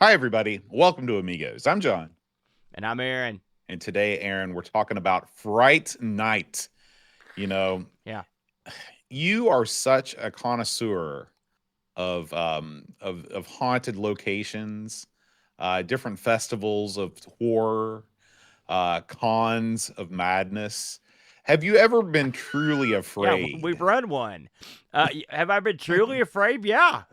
Hi, everybody. Welcome to Amigos. I'm John. And I'm Aaron. And today, Aaron, we're talking about Fright Night. You know, Yeah. you are such a connoisseur of haunted locations, different festivals of horror, cons of madness. Have you ever been truly Yeah, afraid? we've run one. Have I been truly afraid? Yeah.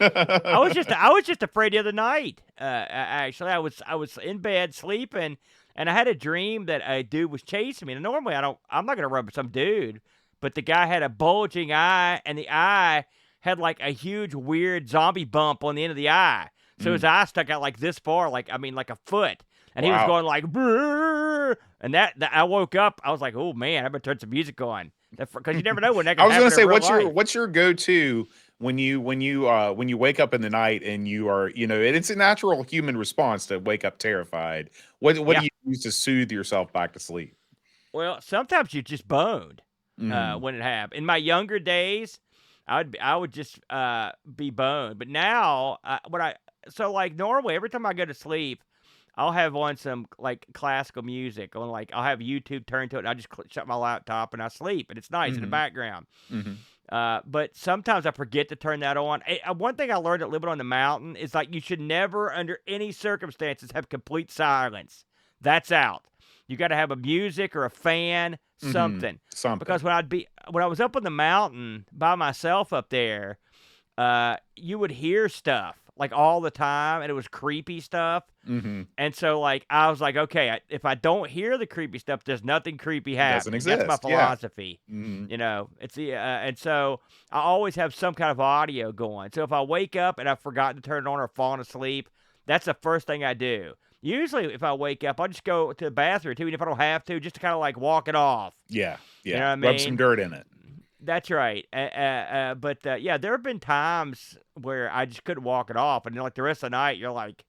I was just afraid the other night. Actually, I was in bed sleeping, and I had a dream that a dude was chasing me. And normally I'm not gonna run with some dude, but the guy had a bulging eye, and the eye had like a huge weird zombie bump on the end of the eye. So his Mm, eye stuck out like this far, like a foot, and he was wow. going like, "Brrr," and that I woke up. I was like, "Oh man, I better turn some music on," because you never know when that I could was gonna happen in say, real what's your life. what's your go-to when you wake up in the night and you are, and it's a natural human response to wake up terrified. What do Yeah. you use to soothe yourself back to sleep? Well, sometimes you just boned Mm, when it happened. In my younger days, I would just be boned. But now, when I so like normally every time I go to sleep, I'll have on some like classical music on like I'll have YouTube turned to it and I just shut my laptop and I sleep and it's nice in the mhm, background. mhm. But sometimes I forget to turn that on. One thing I learned at living on the mountain is like you should never, under any circumstances, have complete silence. That's out. You got to have a music or a fan, Mhm. something. Because Something. when I was up on the mountain by myself up there, you would hear stuff like all the time, and it was creepy stuff. Mhm. And so, like, I was like, okay, if I don't hear the creepy stuff, there's nothing creepy It doesn't happening. That's my exist. Yeah. philosophy. Mhm. It's and so I always have some kind of audio going. So if I wake up and I've forgotten to turn it on or fallen asleep, that's the first thing I do. Usually, if I wake up, I'll just go to the bathroom too, even if I don't have to, just to kind of like walk it off. Yeah. You know Yeah. what I Rub some mean? dirt in it. That's right. But yeah, there have been times where I just couldn't walk it off, and then like the rest of the night, you're like,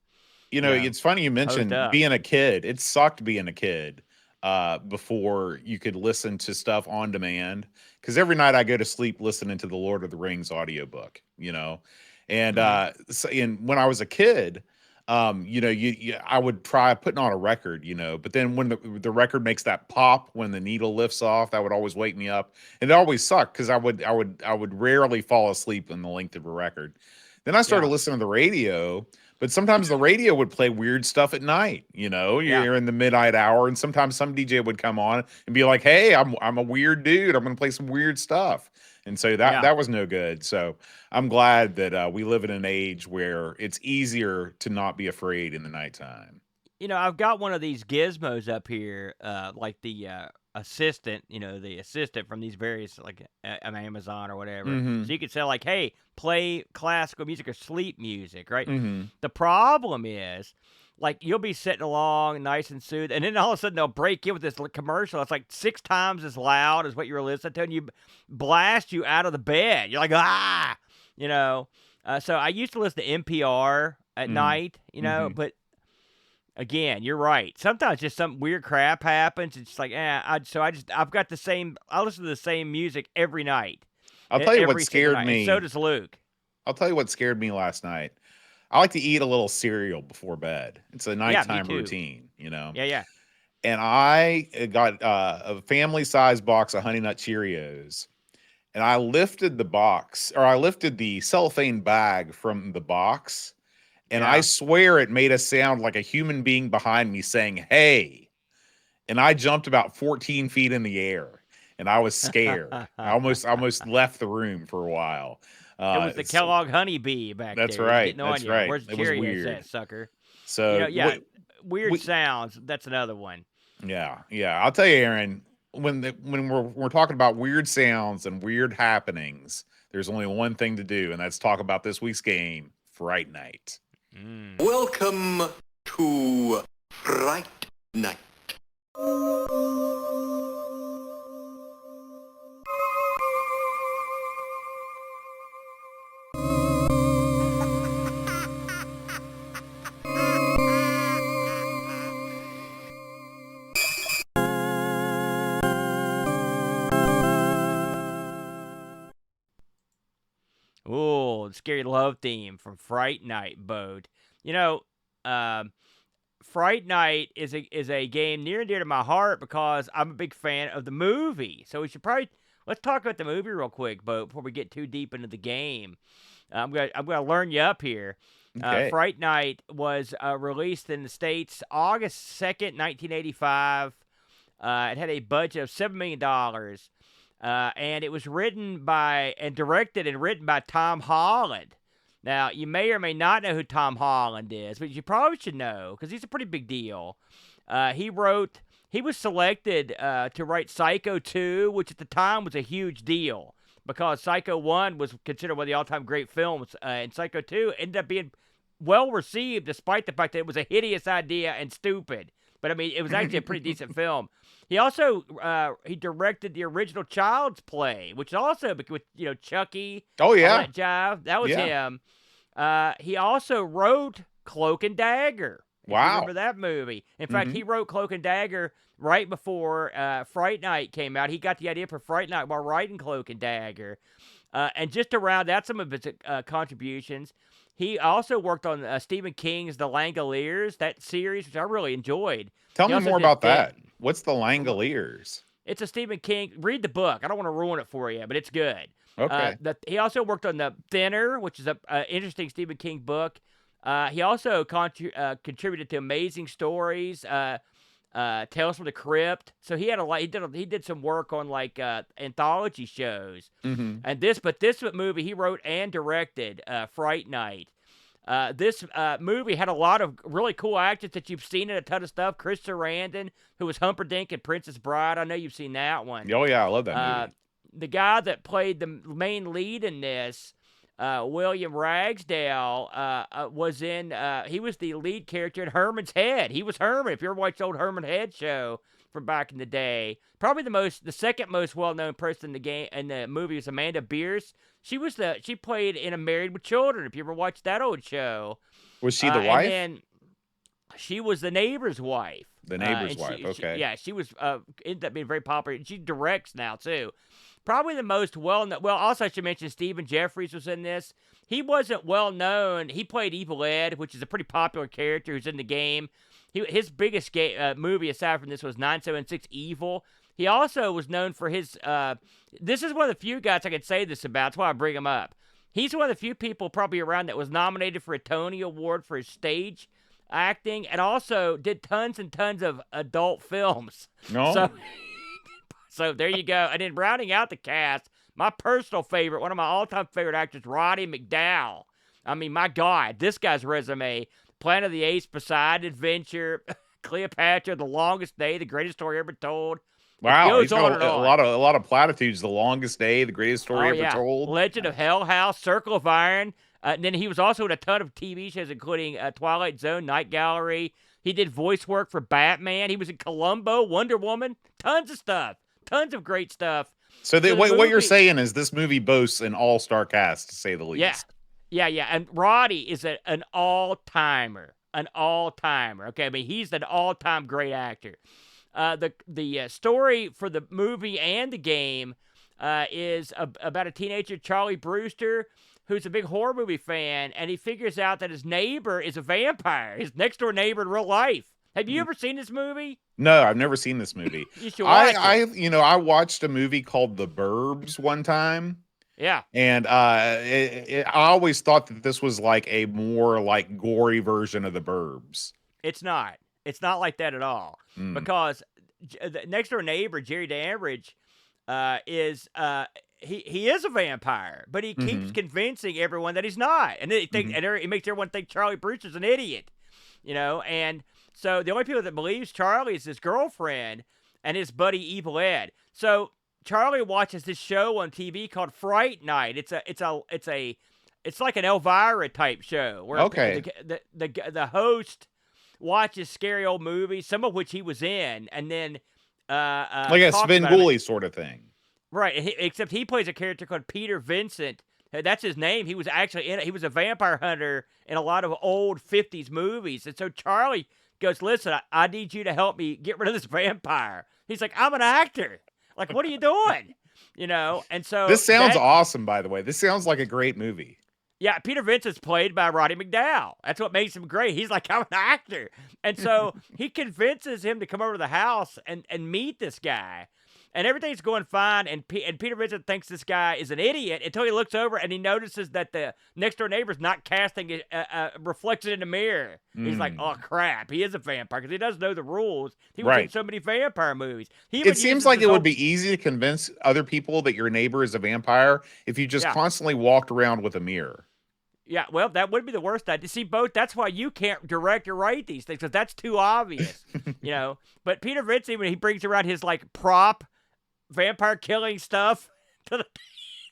It's funny you hosed mentioned up. being a kid. It sucked being a kid, before you could listen to stuff on demand. Because every night I go to sleep listening to the Lord of the Rings audiobook, and Hmm. and when I was a kid, I would try putting on a record, but then when the record makes that pop when the needle lifts off, that would always wake me up, and it always sucked because I would rarely fall asleep in the length of a record. Then I started Yeah, listening to the radio, but sometimes the radio would play weird stuff at night. yeah, You're in the midnight hour, and sometimes some DJ would come on and be like, "Hey, I'm a weird dude. I'm going to play some weird stuff." And so that yeah. that was no good. So I'm glad that we live in an age where it's easier to not be afraid in the nighttime. I've got one of these gizmos up here, like the assistant, the assistant from these various, like on Amazon or whatever. Mm-hmm. So you could say, like, hey, play classical music or sleep music, right? Mm-hmm. The problem is, like, you'll be sitting along nice and soothed, and then all of a sudden they'll break in with this commercial. It's like 6 times as loud as what you were listening to, and you blast you out of the bed. You're like, ah, you know. So I used to listen to NPR at Mm-hmm. night, Mm-hmm. but again, you're right. Sometimes just some weird crap happens. It's like, I've got the same. I listen to the same music every night, I'll tell you what every single scared night, and so me. does Luke. I'll tell you what scared me last night. I like to eat a little cereal before bed. It's a Yeah, me nighttime too. routine. Yeah, yeah. And I got a family size box of Honey Nut Cheerios, and I lifted the cellophane bag from the box, and I Yeah. swear it made a sound like a human being behind me saying, "Hey." And I jumped about 14 feet in the air, and I was scared. I almost left the room for a while. It was the It's Kellogg honeybee back That's there. He's right. getting on That's you. right. Where's the It was Cheerios at, weird. sucker? So Yeah, we, weird we sounds. That's another one. yeah, yeah. I'll tell you, Aaron, when we're talking about weird sounds and weird happenings, there's only one thing to do, and that's talk about this week's game, Fright Night. Mm. Welcome to Fright Night. Oh, the scary love theme from Fright Night, Bode. You know, um, Fright Night is a game near and dear to my heart because I'm a big fan of the movie. So we should probably let's talk about the movie real quick, Bo, before we get too deep into the game. I'm gonna learn you up here. Okay. Fright Night was released in the States August 2nd, 1985. It had a budget of $7 million, and it was written by and directed and written by Tom Holland. Now, you may or may not know who Tom Holland is, but you probably should know because he's a pretty big deal. He was selected to write Psycho 2, which at the time was a huge deal because Psycho 1 was considered one of the all-time great films, and Psycho 2 ended up being well received despite the fact that it was a hideous idea and stupid. But, I mean, it was actually a pretty decent film. He also he directed the original Child's Play, which also with Chucky. Oh yeah. All that jive. That was him. He also wrote Cloak and Dagger. If you remember that movie? In fact, he wrote Cloak and Dagger right before Fright Night came out. He got the idea for Fright Night while writing Cloak and Dagger. And just to round out some of his contributions, he also worked on Stephen King's The Langoliers, that series, which I really enjoyed. Tell me more about that. What's The Langoliers? It's a Stephen King. Read the book. I don't want to ruin it for you, but it's good. Okay. He also worked on The Thinner, which is an interesting Stephen King book. He also contributed to Amazing Stories, Tales from the Crypt. So he had a lot. He did some work on like anthology shows. And this movie he wrote and directed, Fright Night. This movie had a lot of really cool actors that you've seen in a ton of stuff. Chris Sarandon, who was Humperdinck in Princess Bride. I know you've seen that one. Oh yeah, I love that movie. The guy that played the main lead in this, William Ragsdale, was in. He was the lead character in Herman's Head. He was Herman. If you ever watched the old Herman Head show from back in the day, probably the second most well-known person in the movie was Amanda Bierce. She played in A Married with Children. If you ever watched that old show, was she the wife? And then she was the neighbor's wife. The neighbor's wife. Okay. She was ended up being very popular. She directs now too. Probably the most well-known. Well, also I should mention Stephen Jeffries was in this. He wasn't well-known. He played Evil Ed, which is a pretty popular character who's in the game. His biggest movie aside from this was 976 Evil. He also was known for his. This is one of the few guys I could say this about. That's why I bring him up. He's one of the few people probably around that was nominated for a Tony Award for his stage acting, and also did tons and tons of adult films. No. So there you go. And then rounding out the cast, my personal favorite, one of my all-time favorite actors, Roddy McDowall. I mean, my God, this guy's resume: Planet of the Apes, Poseidon Adventure, Cleopatra, The Longest Day, The Greatest Story Ever Told. Wow, he's got a lot of platitudes. The Longest Day, The Greatest Story Ever Told. Legend of Hell House, Circle of Iron. And then he was also in a ton of TV shows, including Twilight Zone, Night Gallery. He did voice work for Batman. He was in Columbo, Wonder Woman, tons of stuff. Tons of great stuff. So what you're saying is this movie boasts an all-star cast, to say the least. Yeah. And Roddy is an all-timer. Okay, I mean, he's an all-time great actor. The story for the movie and the game is about a teenager, Charlie Brewster, who's a big horror movie fan, and he figures out that his neighbor is a vampire, his next-door neighbor in real life. Have you ever seen this movie? No, I've never seen this movie. You should watch it. I watched a movie called The Burbs one time. Yeah. And I always thought that this was like a more like gory version of The Burbs. It's not. It's not like that at all. Because the next door neighbor, Jerry Danbridge, is he is a vampire, but he keeps convincing everyone that he's not, and they think, and he makes everyone think Charlie Brewster's an idiot, and. So the only people that believes Charlie is his girlfriend and his buddy Evil Ed. So Charlie watches this show on TV called Fright Night. It's like an Elvira type show where the host watches scary old movies, some of which he was in, and then like a Svengoolie sort of thing. Right, except he plays a character called Peter Vincent. That's his name. He was actually he was a vampire hunter in a lot of old 50s movies. And so Charlie goes, listen, I need you to help me get rid of this vampire. He's like, I'm an actor. Like, what are you doing? And so this sounds awesome, by the way. This sounds like a great movie. Yeah, Peter Vincent's played by Roddy McDowall. That's what makes him great. He's like, I'm an actor. And so he convinces him to come over to the house and meet this guy. And everything's going fine. And Peter Vincent thinks this guy is an idiot until he looks over and he notices that the next door neighbor's not casting a reflection in the mirror. He's like, oh, crap. He is a vampire because he doesn't know the rules. He was in Right. so many vampire movies. He even It seems uses like his it would own- be easy to convince other people that your neighbor is a vampire if you just Yeah. constantly walked around with a mirror. Yeah, well, that would be the worst idea. See, both. That's why you can't direct or write these things because that's too obvious, you know. But Peter Vincent, when he brings around his like prop vampire killing stuff,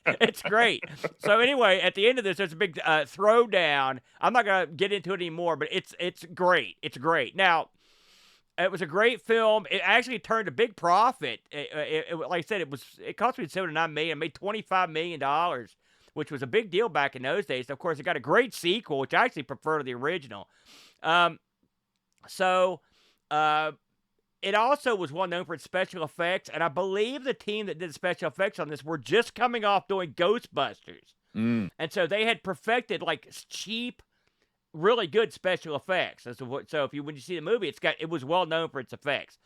it's great. So anyway, at the end of this, there's a big throwdown. I'm not gonna get into it anymore, but it's great. It's great. Now, it was a great film. It actually turned a big profit. Like I said, it cost me $7 million. It made $25 million. Which was a big deal back in those days. Of course, it got a great sequel, which I actually prefer to the original. It also was well known for its special effects, and I believe the team that did special effects on this were just coming off doing Ghostbusters. And so they had perfected like cheap, really good special effects. So when you see the movie, it was well known for its effects.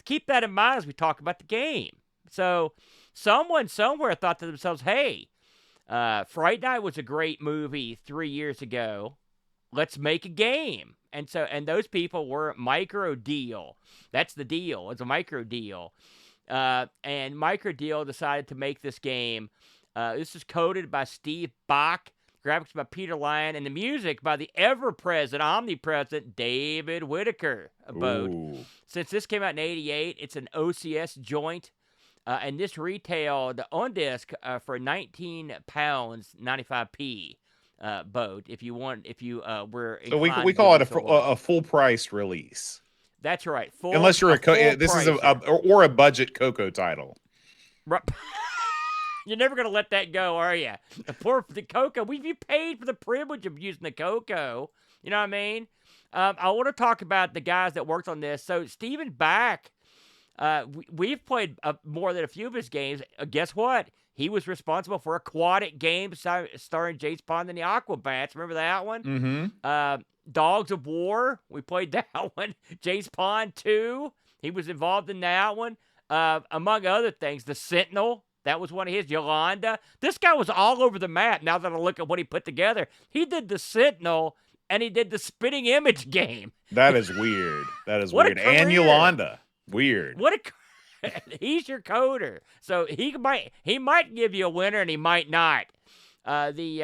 Keep that in mind as we talk about the game. So someone somewhere thought to themselves, hey, Fright Night was a great movie 3 years ago. Let's make a game. And those people were Micro Deal. That's the deal. It's a Micro Deal. And Micro Deal decided to make this game. This is coded by Steve Bach, graphics by Peter Lyon, and the music by the ever-present, omnipresent David Whitaker. Since this came out in 1988, it's an OCS joint. And this retailed on disc for £19.95 boat. If you were So inclined we to call give it this away. a full price release. That's right. Unless you're this is a budget Coco title. You're never gonna let that go, are you? For the Coco, you paid for the privilege of using the Coco. You know what I mean? I want to talk about the guys that worked on this. So Stephen Back. We've played more than a few of his games. Guess what? He was responsible for Aquatic Games starring James Pond and the Aquabats. Remember that one? Mm-hmm. Dogs of War. We played that one. James Pond 2. He was involved in that one. Among other things, The Sentinel. That was one of his. Yolanda. This guy was all over the map now that I look at what he put together. He did The Sentinel, and he did the Spitting Image game. That is weird. That is What a weird. And career. Yolanda. Weird. He's your coder, so he might give you a winner and he might not. The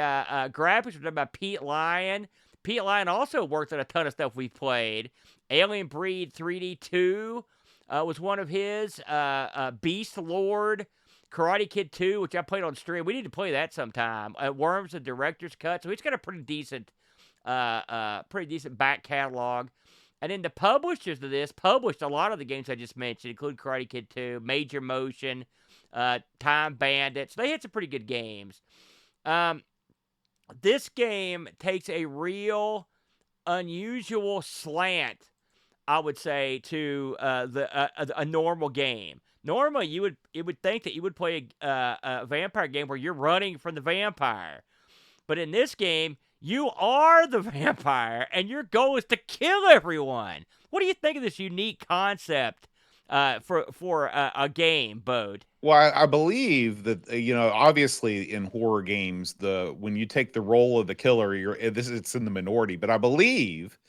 graphics were done by Pete Lyon. Pete Lyon also worked on a ton of stuff we played. Alien Breed 3D 2 was one of his. Beast Lord, Karate Kid 2, which I played on stream. We need to play that sometime. Worms, the director's cut. So he's got a pretty decent back catalog. And then the publishers of this published a lot of the games I just mentioned, including Karate Kid 2, Major Motion, Time Bandits. They had some pretty good games. This game takes a real unusual slant, I would say, to a normal game. Normally, you would think that you would play a vampire game where you're running from the vampire. But in this game, you are the vampire, and your goal is to kill everyone. What do you think of this unique concept for a game, Bode? Well, I believe that obviously in horror games, when you take the role of the killer, it's in the minority. But I believe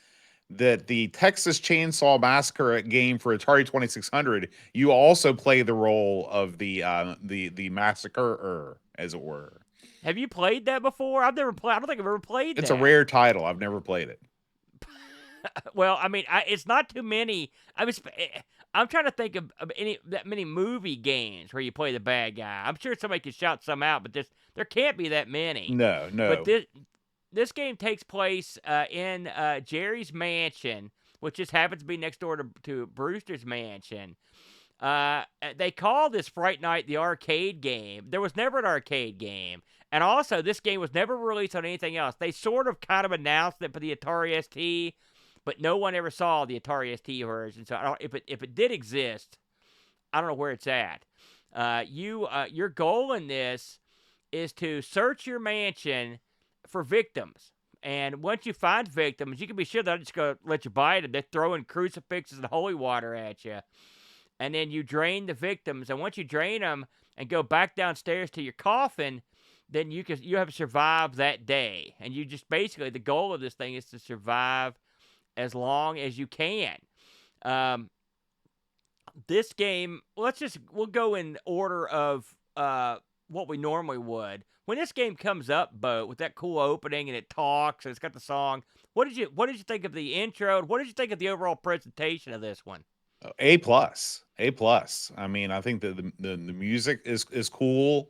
that the Texas Chainsaw Massacre game for Atari 2600, you also play the role of the massacrer, as it were. Have you played that before? I've never played. I don't think I've ever played that. It's a rare title. I've never played it. Well, I mean, it's not too many. I'm trying to think of that many movie games where you play the bad guy. I'm sure somebody could shout some out, but there can't be that many. No. But this game takes place in Jerry's mansion, which just happens to be next door to Brewster's mansion. They call this Fright Night the arcade game. There was never an arcade game. And also, this game was never released on anything else. They sort of kind of announced it for the Atari ST, but no one ever saw the Atari ST version. So if it did exist, I don't know where it's at. Your goal in this is to search your mansion for victims. And once you find victims, you can be sure they're just going to let you bite them. They're throwing crucifixes and holy water at you. And then you drain the victims. And once you drain them and go back downstairs to your coffin, then you have survived that day. And you just basically, the goal of this thing is to survive as long as you can. This game, we'll go in order of what we normally would. When this game comes up, Bo, with that cool opening and it talks and it's got the song, what did you think of the intro? What did you think of the overall presentation of this one? A plus, A plus. I mean, I think that the music is cool.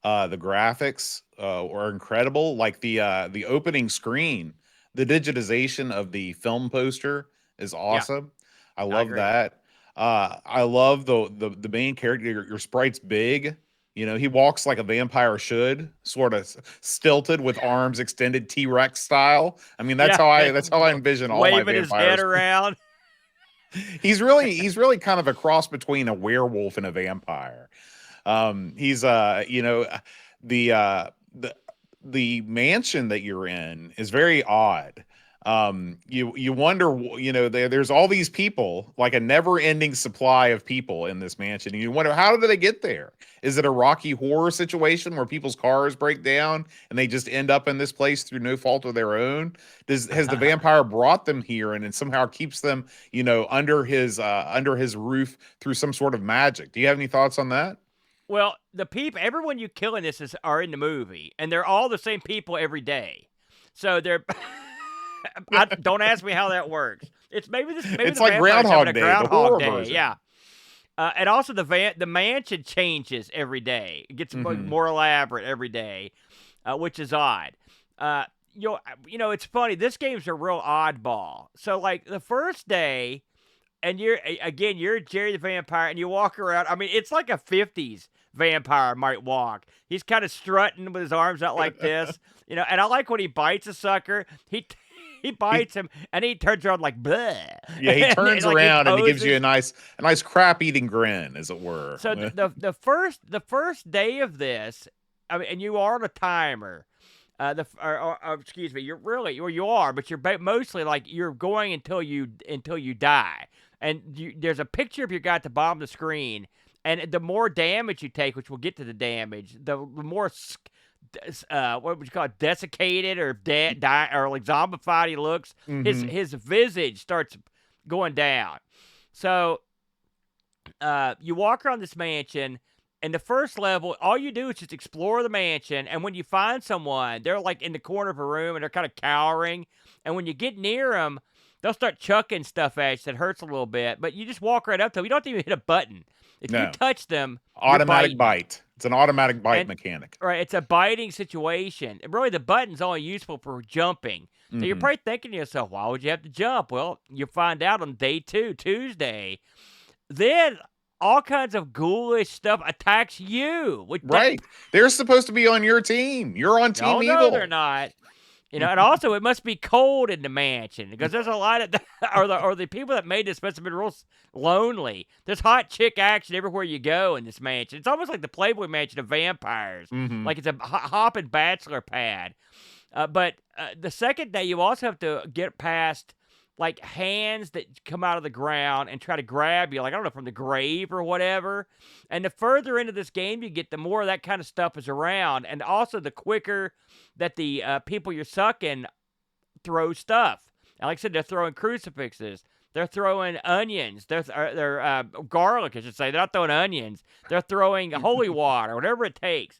The graphics are incredible. Like the opening screen, the digitization of the film poster is awesome. I love that. I love the main character. Your sprite's big. You know, he walks like a vampire should, sort of stilted with arms extended T-Rex style. I mean, that's how I envision all my waving his head vampires. around. He's really kind of a cross between a werewolf and a vampire. He's you know, the mansion that you're in is very odd. You wonder, you know, there's all these people, like a never-ending supply of people in this mansion, and you wonder, how did they get there? Is it a Rocky Horror situation where people's cars break down and they just end up in this place through no fault of their own? Has the vampire brought them here and it somehow keeps them, you know, under his roof through some sort of magic? Do you have any thoughts on that? Well, everyone you kill in this are in the movie, and they're all the same people every day. So they're. Don't ask me how that works. It's it's like Groundhog Day, the horror version. Yeah. And also the mansion changes every day. It gets more elaborate every day, which is odd. You know, it's funny. This game's a real oddball. So like the first day, and you're Jerry the Vampire, and you walk around. I mean, it's like a 50s vampire might walk. He's kind of strutting with his arms out like this, you know. And I like when he bites a sucker. He bites him, and he turns around like, bleh. Yeah, he turns around and he gives you a nice crap-eating grin, as it were. So the first day of this, I mean, and you are on a timer. Excuse me, you are, but you're mostly like you're going until you die. And there's a picture of your guy at the bottom of the screen, and the more damage you take, which we'll get to the damage, the more what would you call it, desiccated or dead, or like zombified he looks. His visage starts going down. So you walk around this mansion, and the first level, all you do is just explore the mansion. And when you find someone, they're like in the corner of a room and they're kind of cowering. And when you get near them, they'll start chucking stuff at you that hurts a little bit. But you just walk right up to them. You don't even hit a button. If you touch them, automatic bite. It's an automatic bite mechanic. Right, it's a biting situation. And really, the button's only useful for jumping. So you're probably thinking to yourself, why would you have to jump? Well, you find out on day 2, Tuesday. Then all kinds of ghoulish stuff attacks you. Right. They're supposed to be on your team. You're on Team Evil. No, they're not. You know, and also it must be cold in the mansion because there's a lot of or the people that made this must have been real lonely. There's hot chick action everywhere you go in this mansion. It's almost like the Playboy Mansion of vampires. Like it's a hopping bachelor pad. But the second day, you also have to get past like hands that come out of the ground and try to grab you, like, I don't know, from the grave or whatever. And the further into this game you get, the more of that kind of stuff is around. And also the quicker that the people you're sucking throw stuff. And like I said, they're throwing crucifixes. They're throwing onions. They're garlic, I should say. They're not throwing onions. They're throwing holy water, whatever it takes.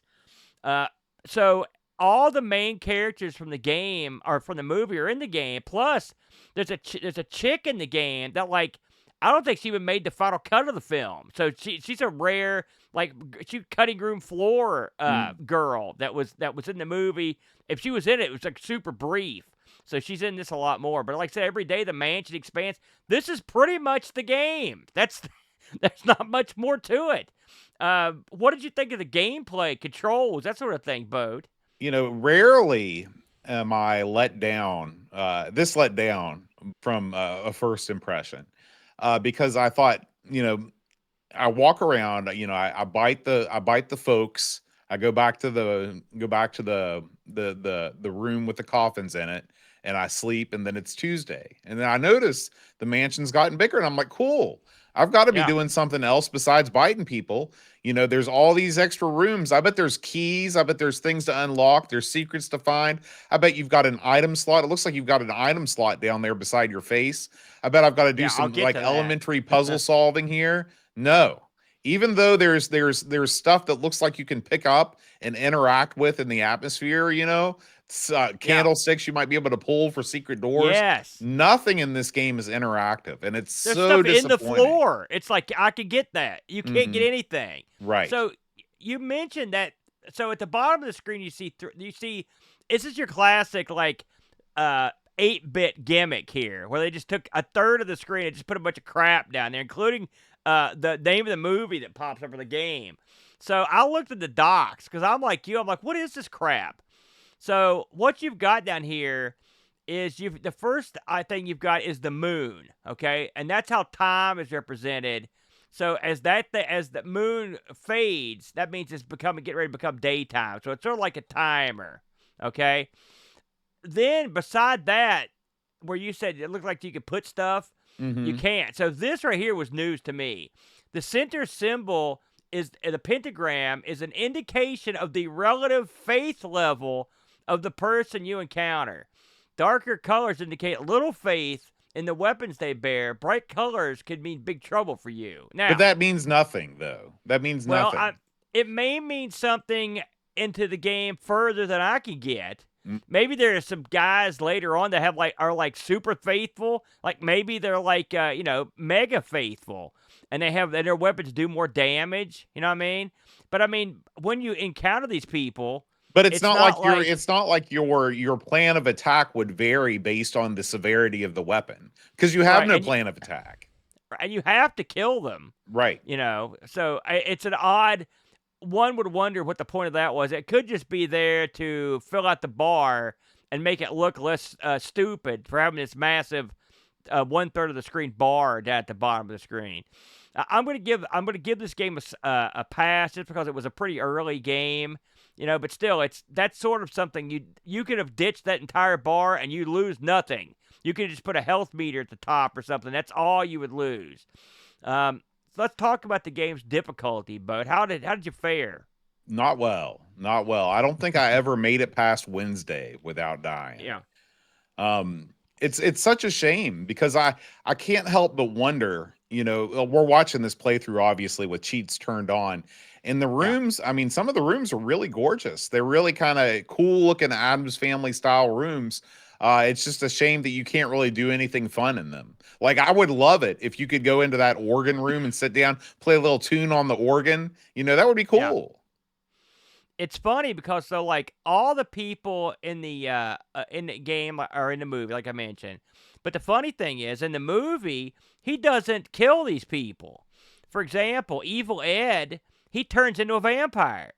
So all the main characters from the game or from the movie are in the game. Plus, there's a chick in the game that, like, I don't think she even made the final cut of the film. So she's a rare, like, she cutting room floor girl that was in the movie. If she was in it, it was like super brief. So she's in this a lot more. But like I said, every day the mansion expands. This is pretty much the game. There's not much more to it. What did you think of the gameplay, controls, that sort of thing, Bode? You know, rarely am I let down. This let down from a first impression, because I thought, you know, I walk around. You know, I bite the folks. I go back to the room with the coffins in it, and I sleep, and then it's Tuesday. And then I notice the mansion's gotten bigger, and I'm like, cool. I've got to be Yeah. doing something else besides biting people. There's all these extra rooms. I bet there's keys. I bet there's things to unlock. There's secrets to find. I bet you've got an item slot. It looks like you've got an item slot down there beside your face. I bet I've got to do Yeah, I'll some get like to that. elementary puzzle solving here. No. Even though there's stuff that looks like you can pick up and interact with in the atmosphere, candlesticks you might be able to pull for secret doors. Yes. Nothing in this game is interactive, and it's There's so stuff in the disappointing. floor. It's like I could get that. You can't get anything. Right. So you mentioned that. So at the bottom of the screen, you see this is your classic like 8-bit gimmick here, where they just took a third of the screen and just put a bunch of crap down there, including the name of the movie that pops up for the game. So I looked at the docs because I'm like you. I'm like, what is this crap? So what you've got down here is the first thing you've got is the moon, okay, and that's how time is represented. So as the moon fades, that means it's getting ready to become daytime. So it's sort of like a timer, okay. Then beside that, where you said it looked like you could put stuff, you can't. So this right here was news to me. The center symbol is the pentagram is an indication of the relative faith level of the person you encounter. Darker colors indicate little faith in the weapons they bear. Bright colors could mean big trouble for you. Now, but that means nothing, though. That means nothing. It may mean something into the game further than I can get. Maybe there are some guys later on that are super faithful. Like maybe they're mega faithful, and their weapons do more damage. You know what I mean? But I mean, when you encounter these people, but it's not like your plan of attack would vary based on the severity of the weapon, because you have no plan of attack, and you have to kill them, right? So it's an odd. One would wonder what the point of that was. It could just be there to fill out the bar and make it look less stupid for having this massive 1/3 of the screen bar down at the bottom of the screen. I'm gonna give this game a pass just because it was a pretty early game, But still, that's sort of something you could have ditched that entire bar and you lose nothing. You could just put a health meter at the top or something. That's all you would lose. Let's talk about the game's difficulty, Bud. How did you fare? Not well. I don't think I ever made it past Wednesday without dying. Yeah. It's such a shame because I can't help but wonder, we're watching this playthrough obviously with cheats turned on, and the rooms, I mean, some of the rooms are really gorgeous. They're really kind of cool looking Addams Family style rooms. It's just a shame that you can't really do anything fun in them. Like, I would love it if you could go into that organ room and sit down, play a little tune on the organ. That would be cool. Yeah. It's funny because all the people in the game are in the movie, like I mentioned. But the funny thing is, in the movie, he doesn't kill these people. For example, Evil Ed, he turns into a vampire.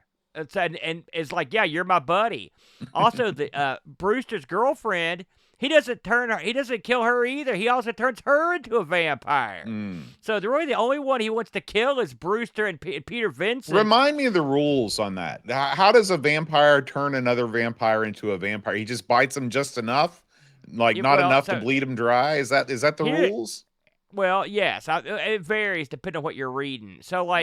And is like, yeah, you're my buddy. Also, the Brewster's girlfriend, he doesn't kill her either. He also turns her into a vampire. So the only one he wants to kill is Brewster and Peter Vincent. Remind me of the rules on that. How does a vampire turn another vampire into a vampire? He just bites them just enough, enough to bleed them dry. Is that the rules? Well, yes, it varies depending on what you're reading. So,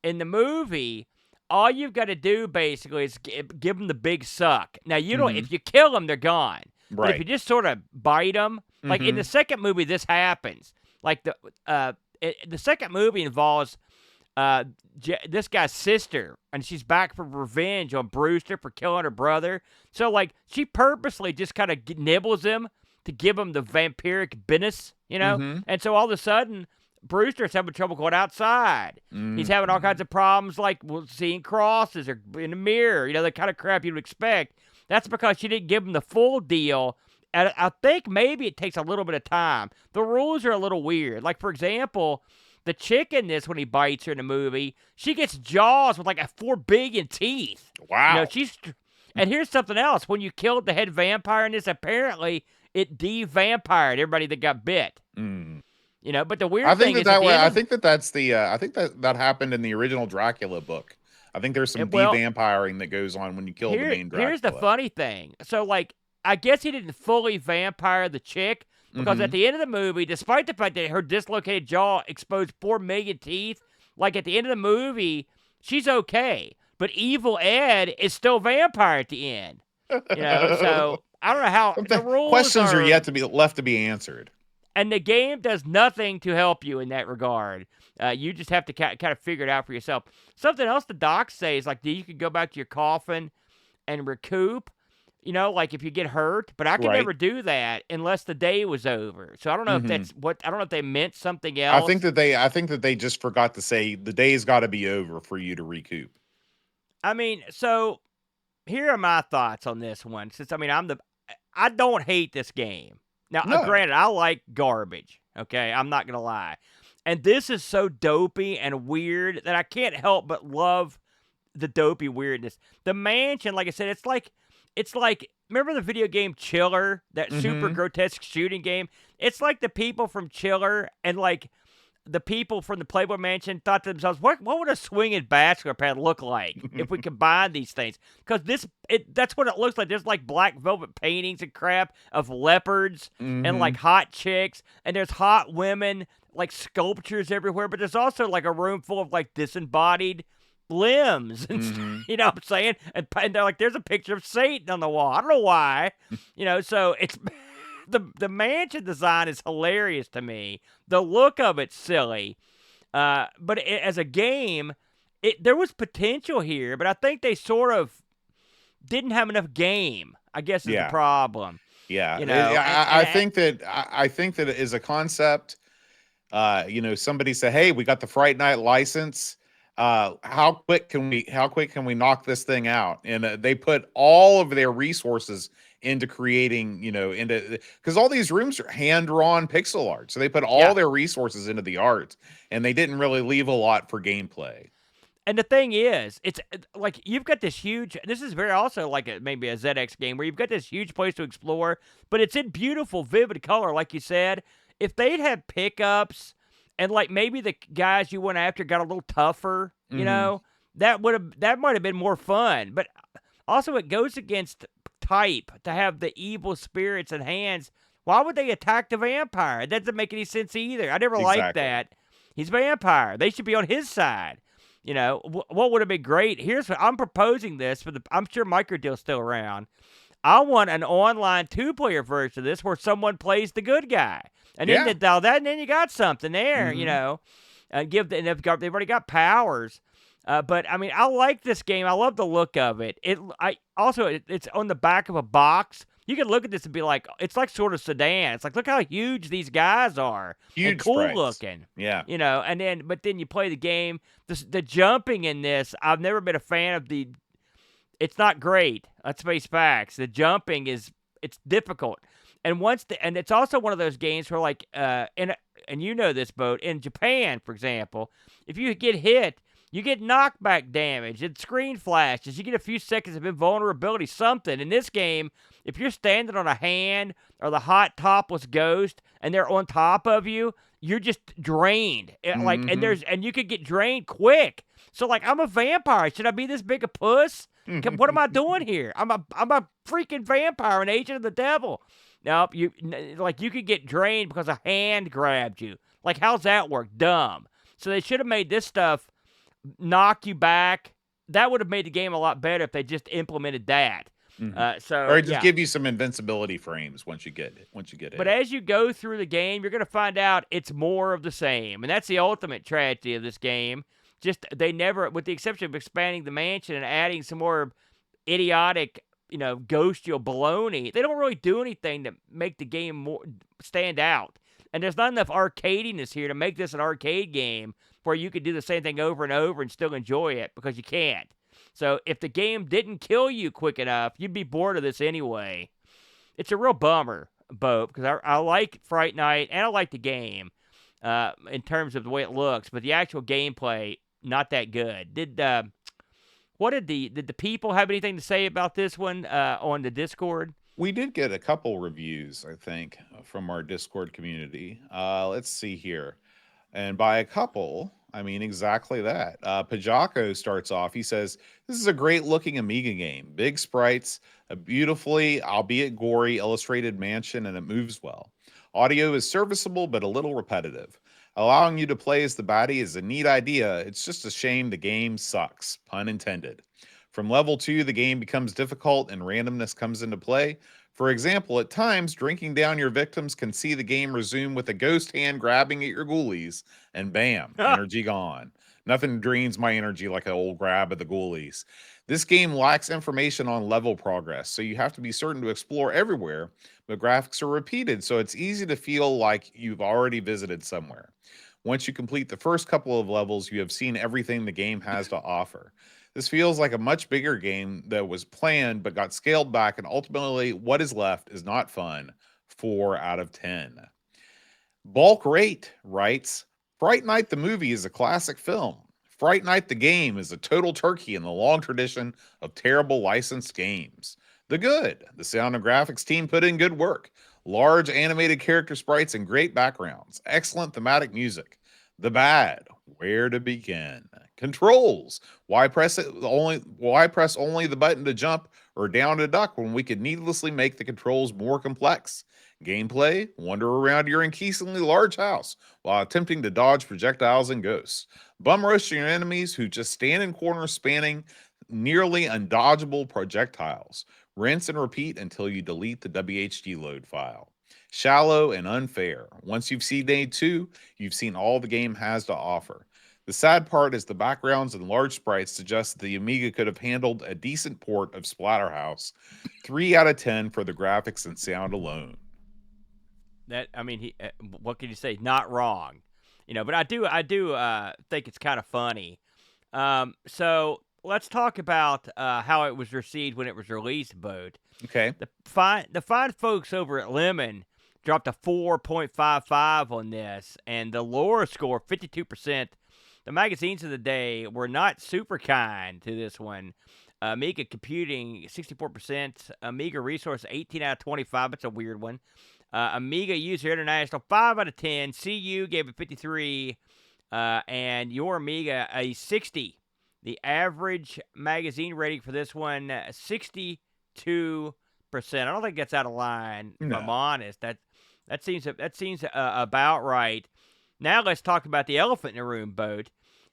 in the movie, all you've got to do basically is give them the big suck. Now, you don't. If you kill them, they're gone. Right. But if you just sort of bite them, like in the second movie, this happens. Like the second movie involves this guy's sister, and she's back for revenge on Brewster for killing her brother. So she purposely just kind of nibbles him to give him the vampiric business, And so all of a sudden, Brewster's having trouble going outside. He's having all kinds of problems, seeing crosses or in the mirror, the kind of crap you'd expect. That's because she didn't give him the full deal. And I think maybe it takes a little bit of time. The rules are a little weird. Like, for example, the chick in this, when he bites her in the movie, she gets jaws with 4 billion teeth. Wow. And here's something else. When you killed the head vampire in this, apparently it de-vampired everybody that got bit. But the weird thing is, I think that happened in the original Dracula book. I think there's some Well, de-vampiring that goes on when you kill the main here's the Dracula. funny thing. So, like, I guess he didn't fully vampire the chick because at the end of the movie, despite the fact that her dislocated jaw exposed 4 million teeth, like at the end of the movie, she's okay. But Evil Ed is still vampire at the end. So I don't know how the rules Questions are are. yet to be left to be answered. And the game does nothing to help you in that regard. You just have to kind of figure it out for yourself. Something else the docs say is like you could go back to your coffin and recoup, like if you get hurt. But I could never do that unless the day was over. So I don't know if that's what I don't know if they meant something else. I think that they just forgot to say the day's got to be over for you to recoup. I mean, so here are my thoughts on this one. Since I don't hate this game. Now, granted, I like garbage, okay? I'm not going to lie. And this is so dopey and weird that I can't help but love the dopey weirdness. The mansion, like I said, it's like remember the video game Chiller, that super grotesque shooting game? It's like the people from Chiller and like the people from the Playboy Mansion thought to themselves, what would a swinging bachelor pad look like if we combine these things? Because that's what it looks like. There's like black velvet paintings and crap of leopards and like hot chicks, and there's hot women, like sculptures everywhere, but there's also like a room full of like disembodied limbs and you know what I'm saying? And they're like, there's a picture of Satan on the wall. I don't know why. So it's the mansion design is hilarious to me. The look of it's silly. But as a game, there was potential here, but I think they sort of didn't have enough game, I guess is the problem. Yeah. I think that as a concept, somebody said, hey, we got the Fright Night license. How quick can we knock this thing out? And they put all of their resources into creating, because all these rooms are hand-drawn pixel art. So they put all their resources into the art, and they didn't really leave a lot for gameplay. And the thing is, it's like you've got this huge, this is very also like maybe a ZX game where you've got this huge place to explore, but it's in beautiful, vivid color, like you said. If they'd had pickups and like maybe the guys you went after got a little tougher, that might have been more fun. But also it goes against type to have the evil spirits and hands. Why would they attack the vampire? That doesn't make any sense either. I never liked that. He's a vampire. They should be on his side. What would have been great? Here's what I'm proposing this I'm sure Microdeal's still around. I want an online 2-player version of this where someone plays the good guy. And then you got something there, and they've already got powers. But I mean, I like this game. I love the look of it. It's on the back of a box. You can look at this and be like, it's like sort of sedan. It's like, look how huge these guys are. Huge and cool sprites. looking. Yeah. But then you play the game. The jumping in this, I've never been a fan of it's not great. Let's face facts. The jumping it's difficult. And and it's also one of those games where like, and you know this, Boat, in Japan, for example, if you get hit, you get knockback damage and screen flashes. You get a few seconds of invulnerability, something. In this game, if you're standing on a hand or the hot topless ghost and they're on top of you, you're just drained. And you could get drained quick. So like, I'm a vampire. Should I be this big a puss? What am I doing here? I'm a freaking vampire, an agent of the devil. Nope, you could get drained because a hand grabbed you. Like, how's that work? Dumb. So they should have made this stuff knock you back. That would have made the game a lot better if they just implemented that. Or just give you some invincibility frames once you get it. But as you go through the game, you're going to find out it's more of the same, and that's the ultimate tragedy of this game. Just they never, with the exception of expanding the mansion and adding some more idiotic, ghostial baloney, they don't really do anything to make the game more stand out. And there's not enough arcadiness here to make this an arcade game where you could do the same thing over and over and still enjoy it, because you can't. So if the game didn't kill you quick enough, you'd be bored of this anyway. It's a real bummer, Bo, because I like Fright Night and I like the game in terms of the way it looks, but the actual gameplay, not that good. Did the people have anything to say about this one on the Discord? We did get a couple reviews, I think, from our Discord community. Let's see here. And by a couple, I mean, exactly that. Pajako starts off. He says, "This is a great looking Amiga game. Big sprites, a beautifully, albeit gory, illustrated mansion, and it moves well. Audio is serviceable, but a little repetitive. Allowing you to play as the baddie is a neat idea. It's just a shame the game sucks, pun intended. From level 2, the game becomes difficult and randomness comes into play. For example, at times, drinking down your victims can see the game resume with a ghost hand grabbing at your ghoulies, and bam, energy gone. Nothing drains my energy like an old grab at the ghoulies. This game lacks information on level progress, so you have to be certain to explore everywhere, but graphics are repeated, so it's easy to feel like you've already visited somewhere. Once you complete the first couple of levels, you have seen everything the game has to offer. This feels like a much bigger game that was planned but got scaled back, and ultimately, what is left is not fun. 4 out of 10. Bulk Rate writes, Fright Night the movie is a classic film. Fright Night the game is a total turkey in the long tradition of terrible licensed games. The good, the sound and graphics team put in good work. Large animated character sprites and great backgrounds. Excellent thematic music. The bad, where to begin? Controls. Why press only the button to jump or down to duck when we could needlessly make the controls more complex? Gameplay, wander around your increasingly large house while attempting to dodge projectiles and ghosts. Bum rush your enemies who just stand in corners spanning nearly undodgeable projectiles. Rinse and repeat until you delete the WHD load file. Shallow and unfair. Once you've seen day 2, you've seen all the game has to offer. The sad part is the backgrounds and large sprites suggest that the Amiga could have handled a decent port of Splatterhouse. 3 out of 10 for the graphics and sound alone. That I mean, what can you say? Not wrong, But I do think it's kind of funny. So let's talk about how it was received when it was released, Boat. Okay. The fine folks over at Lemon dropped a 4.55 on this, and the lower score, 52%. The magazines of the day were not super kind to this one. Amiga Computing, 64%. Amiga Resource, 18 out of 25. It's a weird one. Amiga User International, 5 out of 10. CU gave it 53. And Your Amiga, a 60. The average magazine rating for this one, 62%. I don't think that's out of line, if I'm honest. That seems about right. Now let's talk about the elephant in the room, Boat.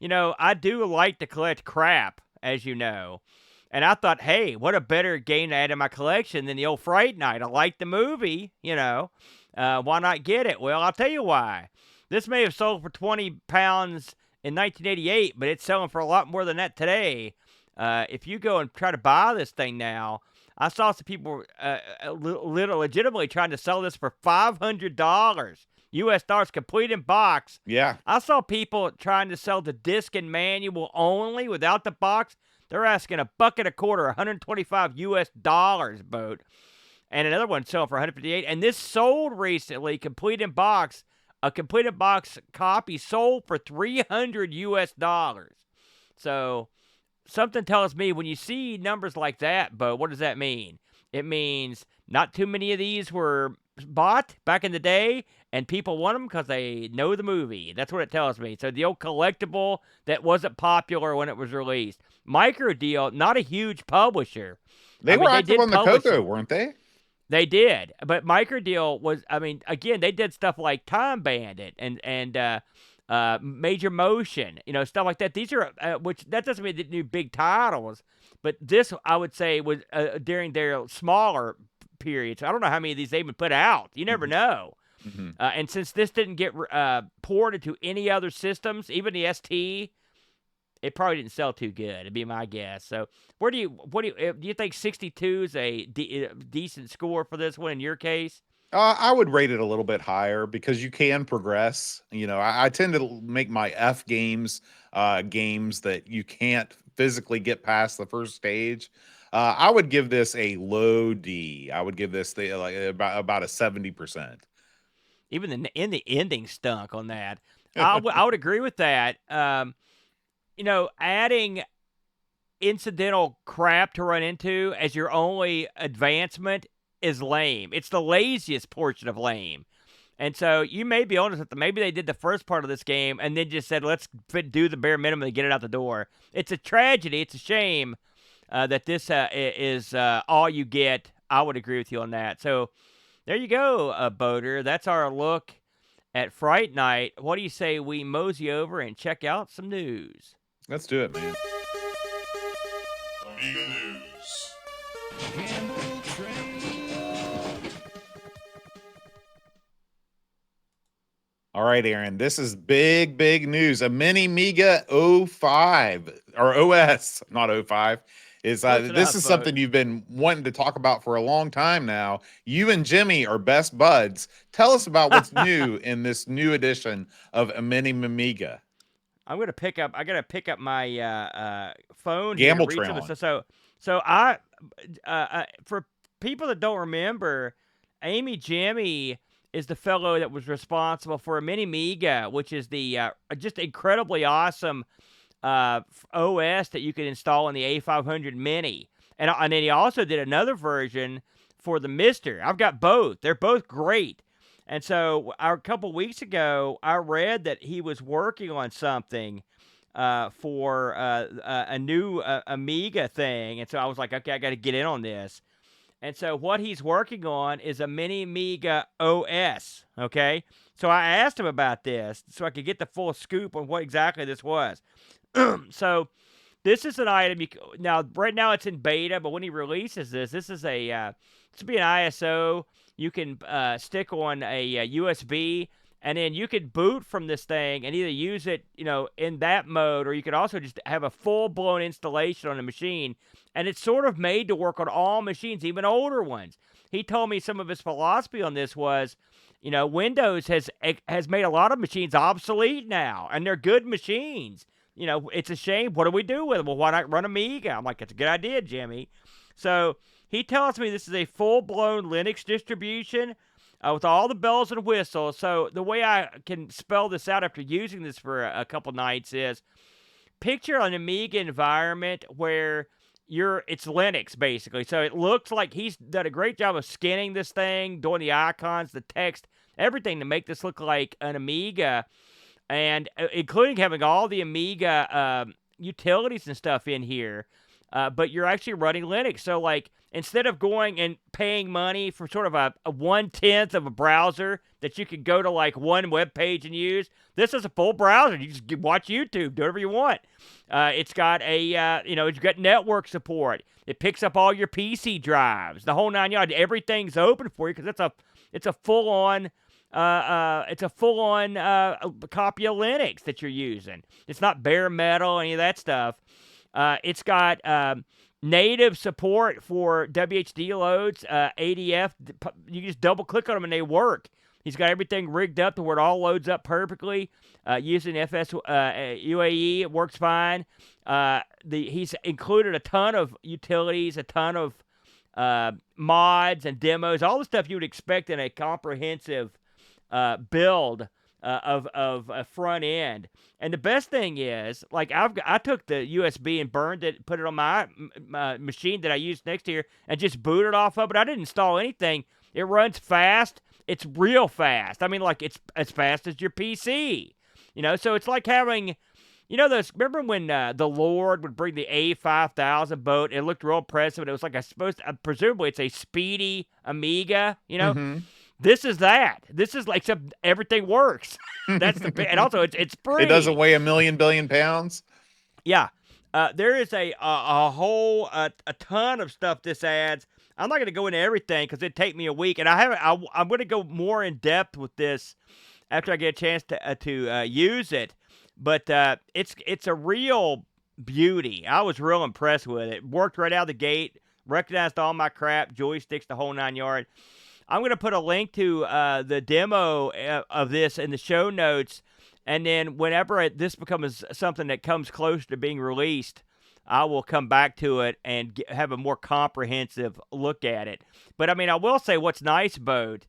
I do like to collect crap, as you know. And I thought, hey, what a better game to add to my collection than the old Fright Night. I like the movie, why not get it? Well, I'll tell you why. This may have sold for 20 pounds in 1988, but it's selling for a lot more than that today. If you go and try to buy this thing now, I saw some people legitimately trying to sell this for $500. U.S. dollars, complete in box. Yeah. I saw people trying to sell the disc and manual only without the box. They're asking $1.25, 125 U.S. dollars, Boat. And another one selling for 158. And this sold recently, complete in box. A complete in box copy sold for 300 U.S. dollars. So something tells me when you see numbers like that, Boat, what does that mean? It means not too many of these were bought back in the day, and people want them because they know the movie. That's what it tells me. So the old collectible that wasn't popular when it was released. Microdeal, not a huge publisher. They were active on the Coco, weren't they? They did, but Microdeal was. Again, they did stuff like Time Bandit and Major Motion, stuff like that. These are which that doesn't mean they do big titles, but this I would say was during their smaller periods. I don't know how many of these they even put out. You never know. Mm-hmm. And since this didn't get ported to any other systems, even the ST, it probably didn't sell too good. It'd be my guess. So, do you think 62 is a decent score for this one in your case? I would rate it a little bit higher because you can progress. I tend to make my F games games that you can't physically get past the first stage. I would give this a low D. I would give this about a 70%. Even in the ending stunk on that. I would agree with that. Adding incidental crap to run into as your only advancement is lame. It's the laziest portion of lame. And so you may be honest with them. Maybe they did the first part of this game and then just said, let's do the bare minimum to get it out the door. It's a tragedy. It's a shame that this is all you get. I would agree with you on that. So there you go, Boater. That's our look at Fright Night. What do you say we mosey over and check out some news? Let's do it, man. Amiga News. All right, Aaron, this is big news. A mini Amiga 05 or OS, not 05. Is this is something you've been wanting to talk about for a long time now. You and Jimmy are best buds. Tell us about what's new in this new edition of a mini Amiga. I gotta pick up my phone. Gamble here to read trail. So I for people that don't remember, Amy Jimmy is the fellow that was responsible for a mini Amiga, which is the just incredibly awesome OS that you could install in the A500 Mini. And then he also did another version for the Mister. I've got both. They're both great. And so a couple weeks ago, I read that he was working on something for a new Amiga thing. And so I was like, okay, I got to get in on this. And so what he's working on is a mini Amiga OS, okay? So I asked him about this so I could get the full scoop on what exactly this was. So this is an item, right now it's in beta, but when he releases this is this will be an ISO. You can stick on a USB, and then you could boot from this thing and either use it, in that mode, or you could also just have a full-blown installation on the machine. And it's sort of made to work on all machines, even older ones. He told me some of his philosophy on this was, Windows has made a lot of machines obsolete now, and they're good machines. It's a shame. What do we do with them? Well, why not run Amiga? I'm like, it's a good idea, Jimmy. So he tells me this is a full-blown Linux distribution with all the bells and whistles. So the way I can spell this out after using this for a couple nights is, picture an Amiga environment where it's Linux, basically. So it looks like he's done a great job of skinning this thing, doing the icons, the text, everything to make this look like an Amiga, and including having all the Amiga utilities and stuff in here. But you're actually running Linux. So, like, instead of going and paying money for sort of a 1/10 of a browser that you could go to, like, one web page and use, this is a full browser. You just watch YouTube, do whatever you want. It's got it's got network support. It picks up all your PC drives, the whole 9 yards. Everything's open for you because it's a full-on copy of Linux that you're using. It's not bare metal, any of that stuff. It's got native support for WHD loads, ADF. You can just double-click on them and they work. He's got everything rigged up to where it all loads up perfectly. Using FS UAE, it works fine. He's included a ton of utilities, a ton of mods and demos, all the stuff you would expect in a comprehensive build of a front end. And the best thing is, like, I took the USB and burned it, put it on my machine that I used next here, and just booted off of it. I didn't install anything. It runs fast. It's real fast. I mean, like, it's as fast as your PC. So it's like having, remember when the Lord would bring the A5000 boat? It looked real impressive. And it was like presumably it's a speedy Amiga, Mm-hmm. This is that. This is like, except everything works. That's and also it's free. It doesn't weigh 1 billion pounds. Yeah. There is a whole ton of stuff this adds. I'm not going to go into everything because it'd take me a week, and I'm going to go more in depth with this after I get a chance to use it. But it's a real beauty. I was real impressed with it. Worked right out of the gate. Recognized all my crap, joysticks, the whole 9 yards. I'm going to put a link to the demo of this in the show notes, and then whenever this becomes something that comes close to being released, I will come back to it and have a more comprehensive look at it. But, I mean, I will say what's nice, Bode,